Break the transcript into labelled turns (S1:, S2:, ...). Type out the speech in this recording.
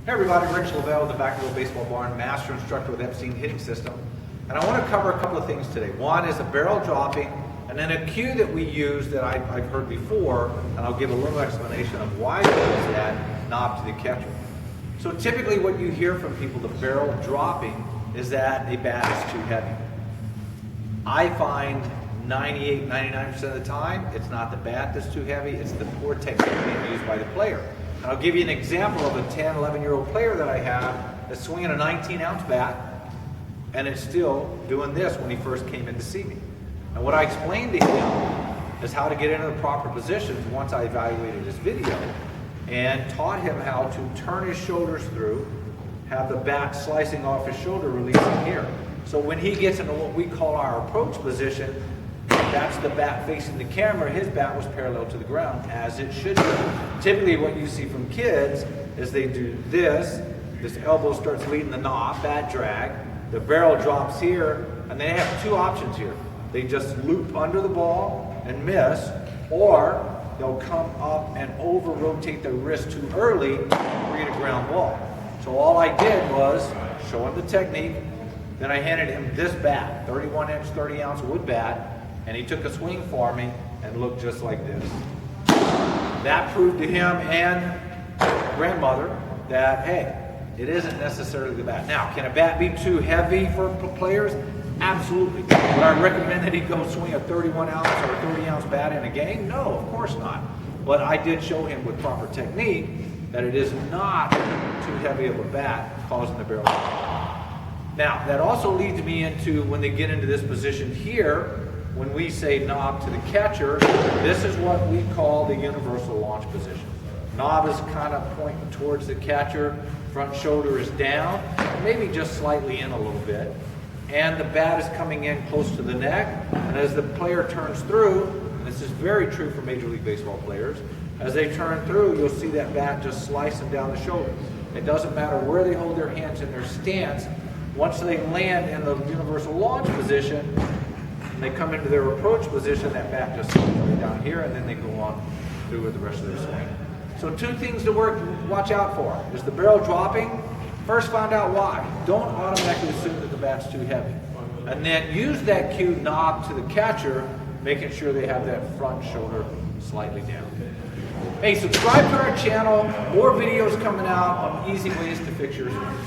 S1: Hey everybody, Rich Lovell with the Back-of-the Baseball Barn, Master Instructor with Epstein Hitting System. And I want to cover a couple of things today. One is a barrel dropping, and then a cue that we use that I've heard before, and I'll give a little explanation of why we use that knob to the catcher. So typically what you hear from people, the barrel dropping, is that a bat is too heavy. I find 98, 99% of the time, it's not the bat that's too heavy, it's the poor technique being used by the player. And I'll give you an example of a 10, 11-year-old player that I have that's swinging a 19-ounce bat, and it's still doing this when he first came in to see me. And what I explained to him is how to get into the proper positions once I evaluated his video, and taught him how to turn his shoulders through, have the bat slicing off his shoulder, releasing here. So when he gets into what we call our approach position, that's the bat facing the camera. His bat was parallel to the ground, as it should be. Typically what you see from kids is they do this elbow starts leading the knob, bat drag, the barrel drops here, and they have two options here. They just loop under the ball and miss, or they'll come up and over-rotate their wrist too early and create a ground ball. So all I did was show him the technique, then I handed him this bat, 31-inch, 30-ounce wood bat, and he took a swing for me and looked just like this. That proved to him and grandmother that, hey, it isn't necessarily the bat. Now, can a bat be too heavy for players? Absolutely. Would I recommend that he go swing a 31-ounce or a 30-ounce bat in a game? No, of course not. But I did show him with proper technique that it is not too heavy of a bat causing the barrel. Now, that also leads me into when they get into this position here, when we say knob to the catcher, this is what we call the universal launch position. Knob is kind of pointing towards the catcher, front shoulder is down, maybe just slightly in a little bit, and the bat is coming in close to the neck, and as the player turns through, and this is very true for Major League Baseball players, as they turn through, you'll see that bat just slicing down the shoulder. It doesn't matter where they hold their hands in their stance, once they land in the universal launch position, and they come into their approach position, that bat just goes down here, and then they go on through with the rest of their swing. So two things to watch out for. Is the barrel dropping? First, find out why. Don't automatically assume that the bat's too heavy. And then use that cue knob to the catcher, making sure they have that front shoulder slightly down. Hey, subscribe to our channel. More videos coming out on easy ways to fix your swing.